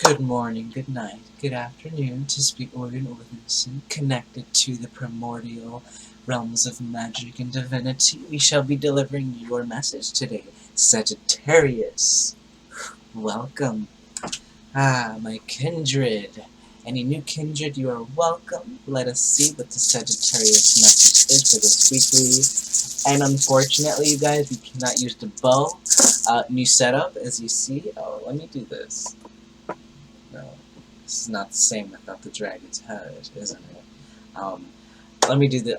Good morning, good night, good afternoon, to speak Olin Odinson, connected to the primordial realms of magic and divinity. We shall be delivering your message today, Sagittarius. Welcome. My kindred. Any new kindred, you are welcome. Let us see what the Sagittarius message is for this weekly. And unfortunately, you guys, we cannot use the bow. New setup, as you see. Oh, let me do this. No, this is not the same without the dragon's head, isn't it? Let me do the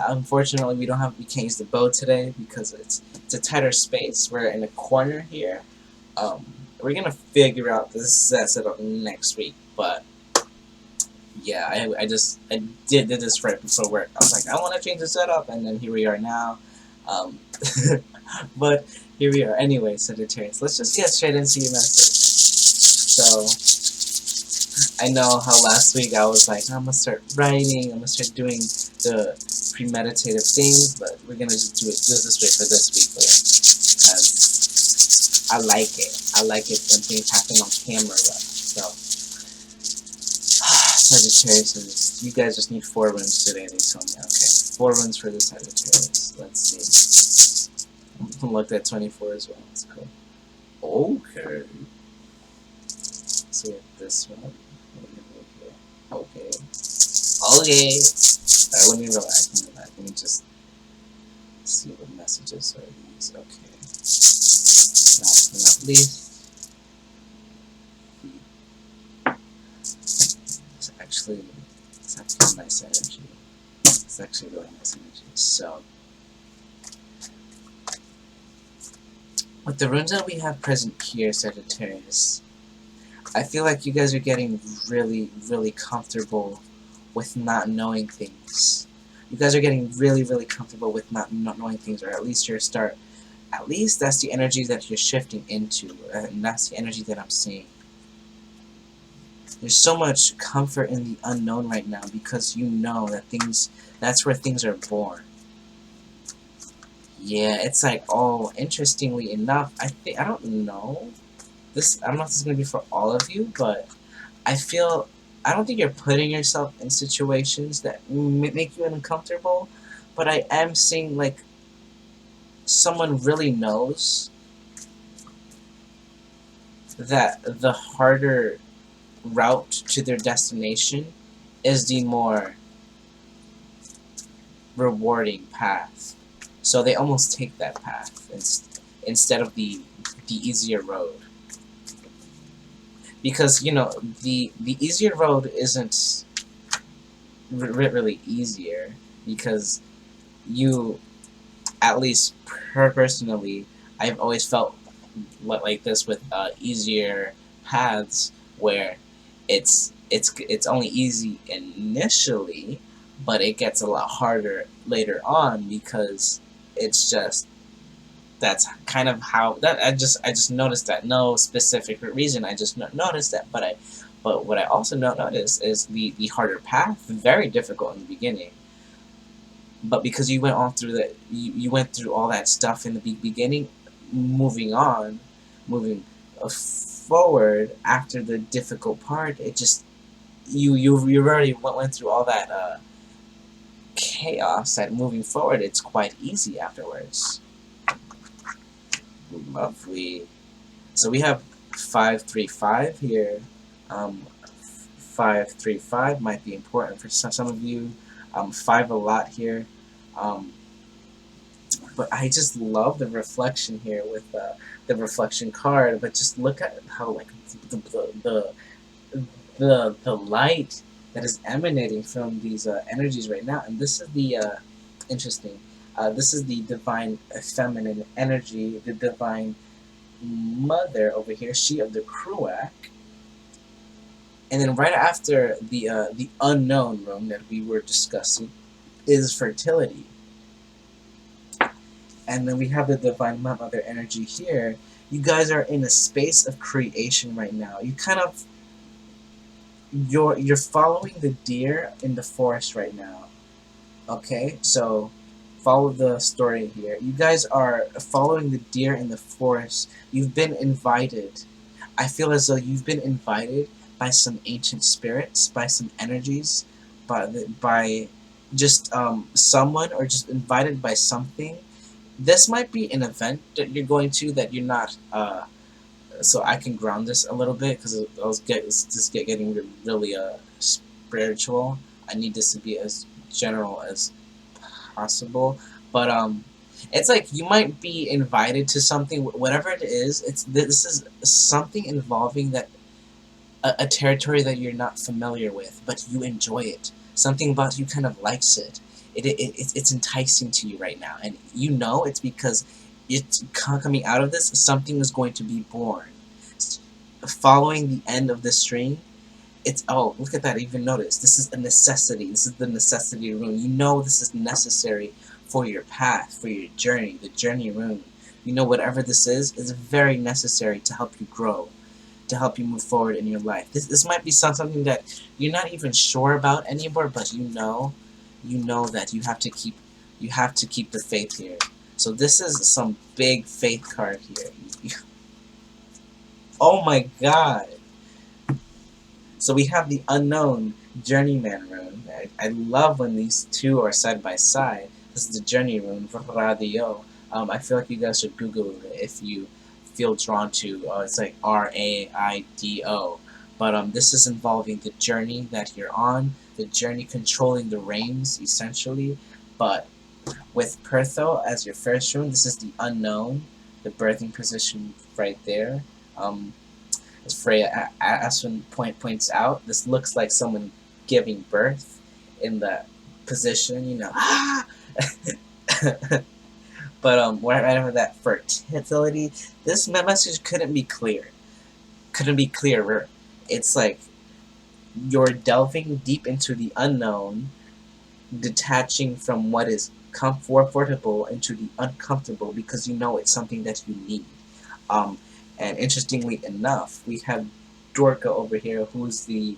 unfortunately we can't use the bow today because it's a tighter space. We're in a corner here. We're gonna figure out this setup next week, but yeah, I did this right before work. I was like, I want to change the setup, and then here we are now. Um, but here we are. Anyway, Sagittarius, let's just get straight into your message. So, I know how last week I was like, I'm gonna start writing, I'm gonna start doing the premeditative things, but we're gonna just do this way for this week, because I like it. I like it when things happen on camera. So, Sagittarius, you guys just need 4 runes today, they told me. Okay, 4 runes for the Sagittarius. Let's see. Looked at 24 as well. That's cool. Okay. So we have this one. Okay. Okay. Alright, let me relax. Let me just see what messages are these. Okay. Last but not least. It's actually nice energy. It's actually really nice energy. So, with the runes that we have present here, Sagittarius, I feel like you guys are getting really, really comfortable with not knowing things. You guys are getting really, really comfortable with not knowing things, or at least your start. At least that's the energy that you're shifting into, and that's the energy that I'm seeing. There's so much comfort in the unknown right now because you know that that's where things are born. Yeah, it's like, oh, interestingly enough, I don't know. I don't know if this is gonna be for all of you, but I don't think you're putting yourself in situations that make you uncomfortable, but I am seeing, like, someone really knows that the harder route to their destination is the more rewarding path. So they almost take that path instead of the easier road. Because, you know, the easier road isn't really easier, because you, at least personally, I've always felt like this with easier paths, where it's only easy initially, but it gets a lot harder later on, because it's just, that's kind of how that I just noticed that. No specific reason, I just noticed that. But what I also noticed is the harder path, very difficult in the beginning, but because you went on through that, you went through all that stuff in the beginning, moving forward after the difficult part, it just, you already went through all that chaos, that moving forward, it's quite easy afterwards. Lovely. So we have 535 here. 535 might be important for some of you. 5 a lot here. But I just love the reflection here with the reflection card. But just look at how, like, the light that is emanating from these energies right now. And this is the interesting. This is the divine feminine energy, the divine mother over here, she of the Kruak. And then right after the unknown room that we were discussing is fertility. And then we have the divine mother energy here. You guys are in a space of creation right now. You kind of, you're following the deer in the forest right now. Okay, so follow the story here. You guys are following the deer in the forest. You've been invited. I feel as though you've been invited by some ancient spirits, by some energies, by just someone, or just invited by something. This might be an event that you're going to that you're not. So I can ground this a little bit because it's just getting really spiritual. I need this to be as general as possible, but it's like you might be invited to something, whatever it is. This is something involving that a territory that you're not familiar with, but you enjoy it. Something about you kind of likes it. It's enticing to you right now, and you know it's because it's coming out of this. Something is going to be born. Following the end of the string, it's, oh, look at that! Even notice this is a necessity. This is the necessity rune. You know this is necessary for your path, for your journey. The journey rune. You know whatever this is very necessary to help you grow, to help you move forward in your life. This might be something that you're not even sure about anymore, but you know that you have to keep the faith here. So this is some big faith card here. Oh my god! So we have the unknown journeyman rune. I love when these two are side by side. This is the journey rune, Radio. I feel like you guys should Google it if you feel drawn to. It's like RAIDO. But this is involving the journey that you're on, the journey controlling the reins, essentially. But with Pertho as your first rune, this is the unknown, the birthing position right there. As Freya Aswin points out, this looks like someone giving birth in the position, you know. But whatever that fertility, this message couldn't be clear. Couldn't be clearer. It's like you're delving deep into the unknown, detaching from what is comfortable into the uncomfortable because you know it's something that you need. Um, and interestingly enough, we have Dorka over here, who's the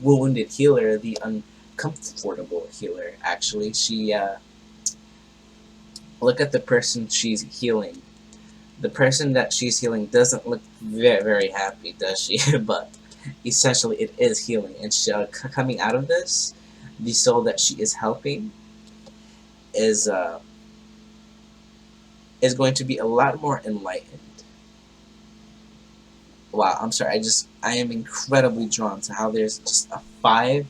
wounded healer, the uncomfortable healer. Actually, she look at the person she's healing. The person that she's healing doesn't look very, very happy, does she? But essentially, it is healing, and she, coming out of this, the soul that she is helping is going to be a lot more enlightened. Wow, I'm sorry. I am incredibly drawn to how there's just a 5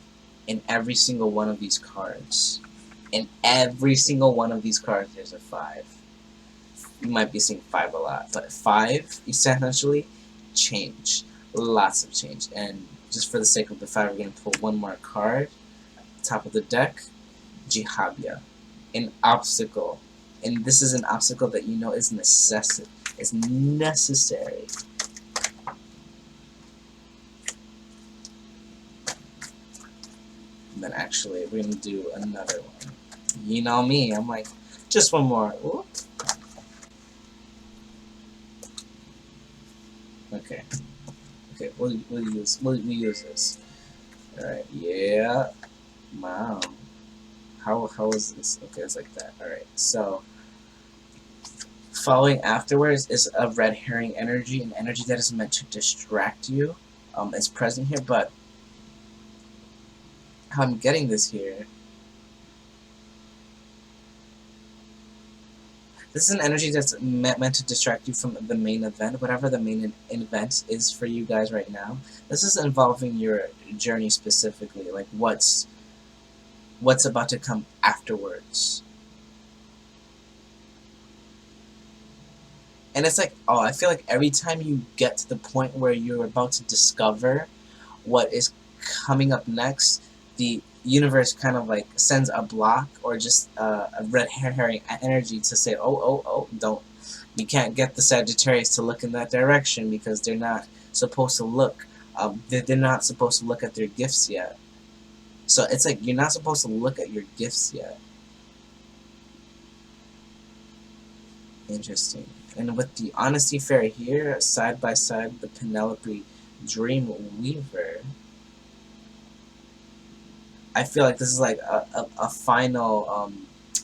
in every single one of these cards. In every single one of these cards, there's a 5. You might be seeing 5 a lot, but 5 essentially change, lots of change. And just for the sake of the 5, we're going to pull one more card. Top of the deck, Jihabia, an obstacle, and this is an obstacle that you know is necessary. And then actually, we're gonna do another one. You know me, I'm like, just one more. Ooh. Okay. Okay, we'll use this. All right. Yeah. Wow. How is this? Okay, it's like that. All right. So following afterwards is a red herring energy, an energy that is meant to distract you. It's present here, but how I'm getting this here. This is an energy that's meant to distract you from the main event, whatever the main event is for you guys right now. This is involving your journey specifically, like what's about to come afterwards. And it's like, oh, I feel like every time you get to the point where you're about to discover what is coming up next, the universe kind of like sends a block or just a red herring energy to say, oh, don't, you can't get the Sagittarius to look in that direction because they're not supposed to look. They're not supposed to look at their gifts yet. So it's like you're not supposed to look at your gifts yet. Interesting. And with the Honesty Fairy here, side by side, the Penelope Dream Weaver, I feel like this is like a final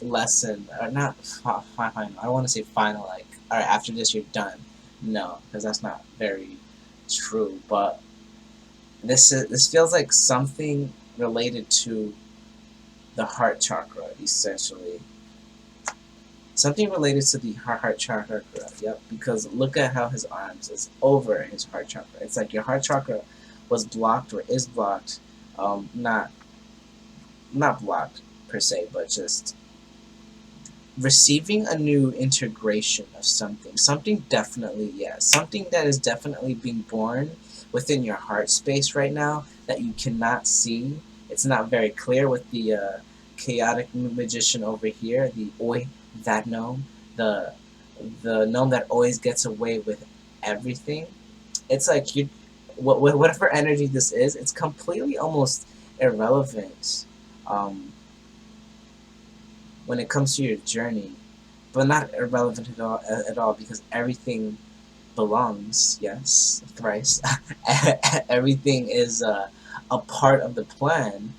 lesson, or not final, I want to say final, like, alright, after this you're done. No, because that's not very True, but this feels like something related to the heart chakra, essentially. Something related to the heart chakra, yep, because look at how his arms is over his heart chakra. It's like your heart chakra was blocked or is blocked, not blocked per se, but just receiving a new integration of something. Something definitely, yeah, something that is definitely being born within your heart space right now that you cannot see. It's not very clear with the chaotic magician over here, the Oi, that gnome, the gnome that always gets away with everything. It's like you, whatever energy this is, it's completely almost irrelevant. Um, when it comes to your journey, but not irrelevant at all because everything belongs. Yes, thrice. Everything is a part of the plan,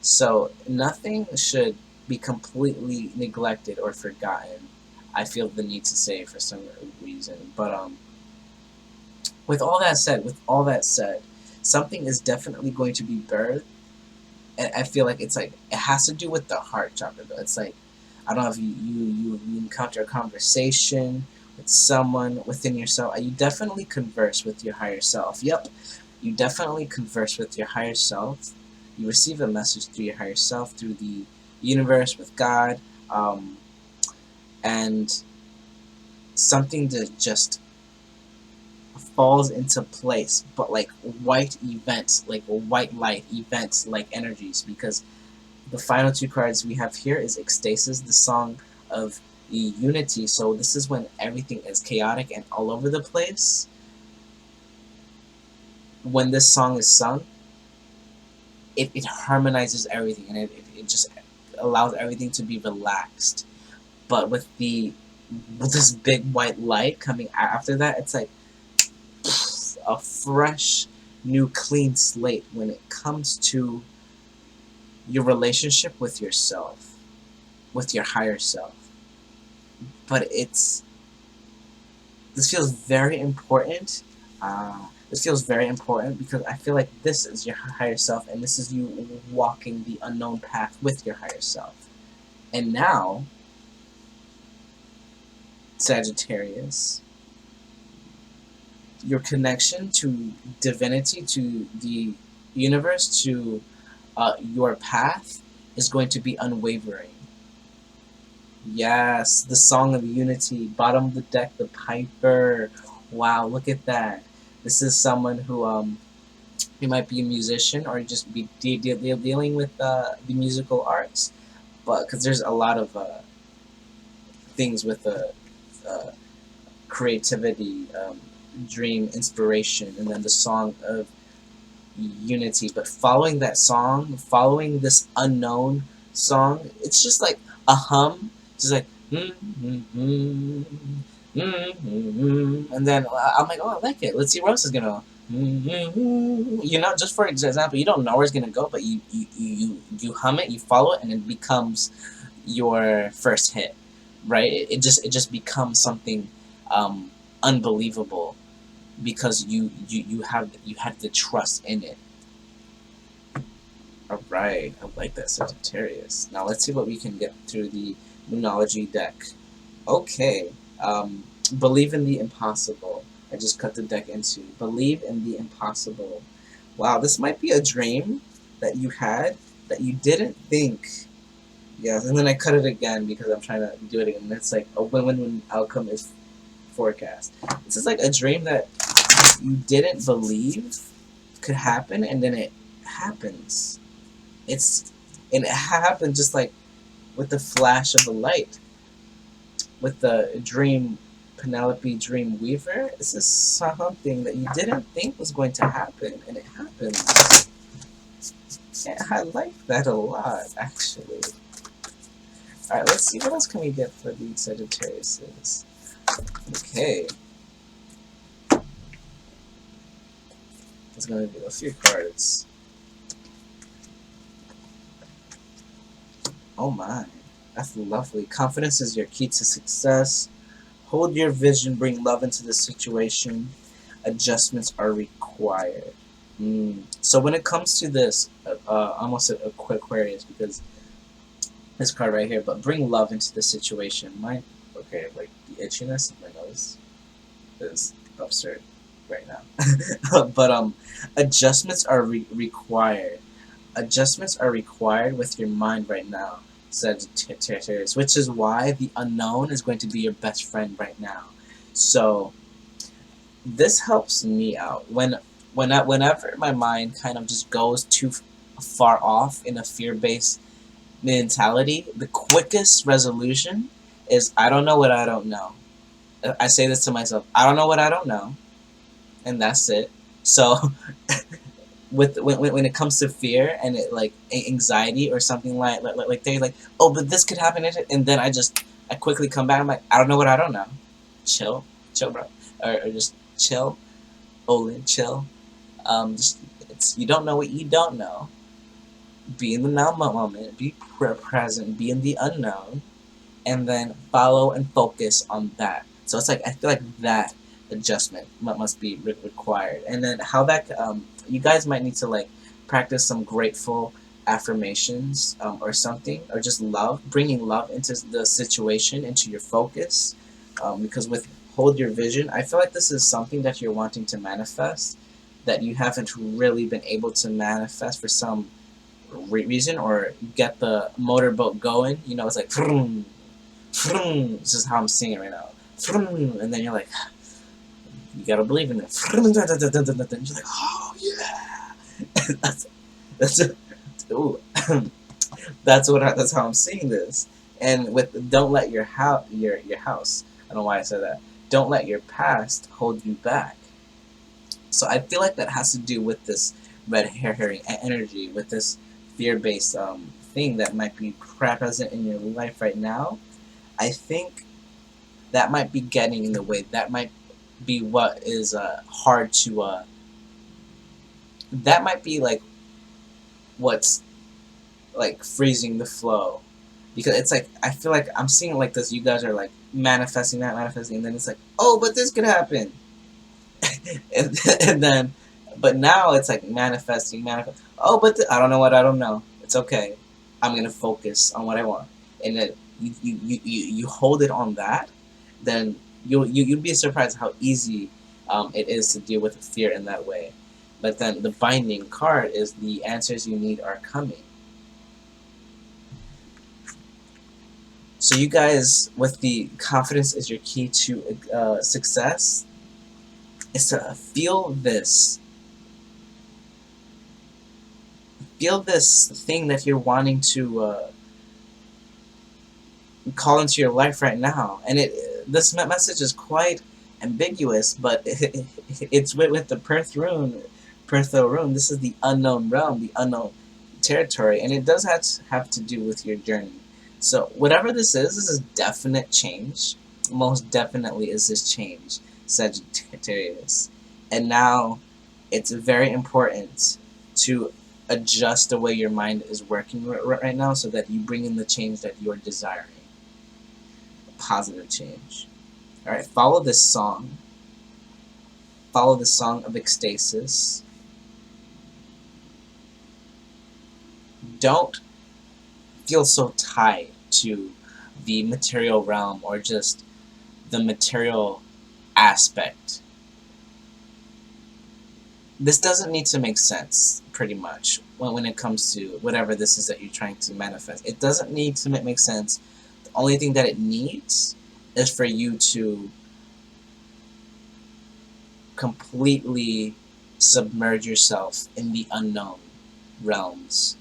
so nothing should be completely neglected or forgotten. I feel the need to say for some reason, but with all that said, something is definitely going to be birthed. And I feel like it's like it has to do with the heart chakra though. It's like I don't know if you encounter a conversation with someone within yourself. You definitely converse with your higher self. Yep, you definitely converse with your higher self. You receive a message through your higher self, through the universe, with God, and something that just falls into place. But like white events, like white light events, like energies, because the final two cards we have here is Ecstasis, the song of the unity. So this is when everything is chaotic and all over the place. When this song is sung, it harmonizes everything and it just allows everything to be relaxed. But with this big white light coming after that, it's like a fresh, new, clean slate when it comes to your relationship with yourself, with your higher self. But this feels very important. This feels very important because I feel like this is your higher self and this is you walking the unknown path with your higher self. And now, Sagittarius, your connection to divinity, to the universe, to your path is going to be unwavering. Yes, the Song of Unity, bottom of the deck, the Piper. Wow, look at that. This is someone who he might be a musician or just be dealing with the musical arts, but because there's a lot of things with uh, creativity, dream, inspiration, and then the Song of Unity. But following that song, following this unknown song, it's just like a hum, just like and then I'm like, oh, I like it. Let's see where else is gonna. Just for example, you don't know where it's gonna go, but you hum it, you follow it, and it becomes your first hit, right? It just becomes something unbelievable because you had the trust in it. All right, I like that, Sagittarius. Now let's see what we can get through the Moonology deck. Okay, believe in the impossible. I just cut the deck into believe in the impossible. Wow, this might be a dream that you had that you didn't think. Yes, and then I cut it again because I'm trying to do it again. It's like a win-win outcome is forecast. This is like a dream that you didn't believe could happen, and then it happens. And it happened just like with the flash of the light. With the dream, Penelope Dream Weaver, this is something that you didn't think was going to happen, and it happens. And I like that a lot, actually. Alright, let's see what else can we get for the Sagittariuses. Okay. There's going to be a few cards. Oh my, that's lovely. Confidence is your key to success. Hold your vision, bring love into the situation. adjustments are required. So when it comes to this, almost a quick Aquarius, because this card right here, but bring love into the situation. Okay, like the itchiness of my nose is absurd right now. But adjustments are required. Adjustments are required with your mind right now, Sagittarius, which is why the unknown is going to be your best friend right now. So this helps me out whenever my mind kind of just goes too far off in a fear-based mentality. The quickest resolution is I don't know what I don't know. I say this to myself. I don't know what I don't know, and that's it. So when it comes to fear and it like anxiety or something like they're like, oh, but this could happen, and then I quickly come back. I'm like, I don't know what I don't know. Chill, bro, or just chill, Olin, chill. Just you don't know what you don't know. Be in the now moment. Be present. Be in the unknown, and then follow and focus on that. So it's like I feel like that adjustment must be required. And then how that you guys might need to like practice some grateful affirmations or something, or just love, bringing love into the situation, into your focus, because with hold your vision, I feel like this is something that you're wanting to manifest that you haven't really been able to manifest for some reason, or get the motorboat going. You know, it's like vroom, vroom. This is how I'm singing right now. Vroom, and then you're like, you gotta believe in it. Vroom, dun, dun, dun, dun, dun, dun. You're like, oh yeah. that's ooh. That's how I'm seeing this. And with don't let your house. I don't know why I said that. Don't let your past hold you back. So I feel like that has to do with this red herring energy, with this fear-based thing that might be present in your life right now. I think that might be getting in the way. That might be what is hard to. That might be like what's like freezing the flow, because it's like I feel like I'm seeing it like this. You guys are like manifesting that, manifesting, and then it's like, oh, but this could happen, and then, but now it's like manifesting, manifest. Oh, but I don't know what I don't know. It's okay. I'm gonna focus on what I want, and then you hold it on that, then you'd be surprised how easy it is to deal with fear in that way. But then the binding card is the answers you need are coming. So you guys, with the confidence is your key to success, is to feel this thing that you're wanting to call into your life right now. And this message is quite ambiguous, but it's with the Pertho rune. This is the unknown realm, the unknown territory, and it does have to do with your journey. So whatever this is definite change. Most definitely is this change, Sagittarius. And now it's very important to adjust the way your mind is working right now, so that you bring in the change that you're desiring. A positive change. Alright, follow this song. Follow the song of ecstasis. Don't feel so tied to the material realm or just the material aspect. This doesn't need to make sense, pretty much, when it comes to whatever this is that you're trying to manifest. It doesn't need to make sense. The only thing that it needs is for you to completely submerge yourself in the unknown realms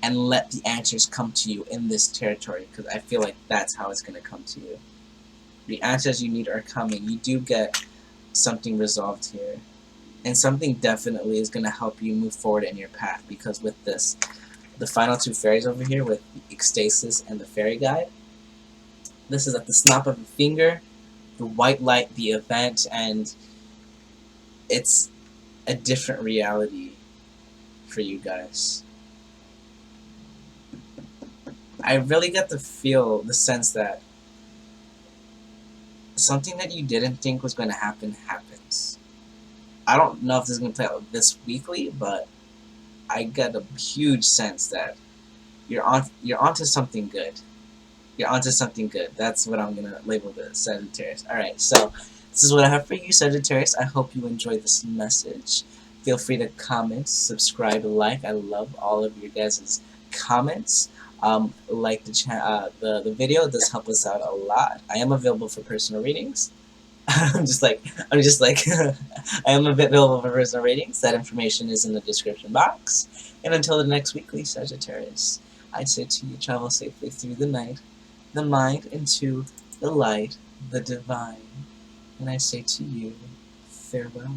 and let the answers come to you in this territory, because I feel like that's how it's going to come to you. The answers you need are coming. You do get something resolved here. And something definitely is going to help you move forward in your path, because with this, the final two fairies over here, with the ecstasis and the fairy guide, this is at the snap of a finger, the white light, the event, and it's a different reality for you guys. I really get to feel the sense that something that you didn't think was going to happen happens. I don't know if this is going to play out this weekly, but I get a huge sense that you're onto something good. You're onto something good. That's what I'm gonna label the Sagittarius. Alright, so this is what I have for you, Sagittarius. I hope you enjoyed this message. Feel free to comment, subscribe, like. I love all of your guys' comments. Like the video. It does help us out a lot. I am available for personal readings. I'm just like, I am available for personal readings. That information is in the description box. And until the next weekly, Sagittarius, I say to you, travel safely through the night, the mind into the light, the divine. And I say to you, farewell.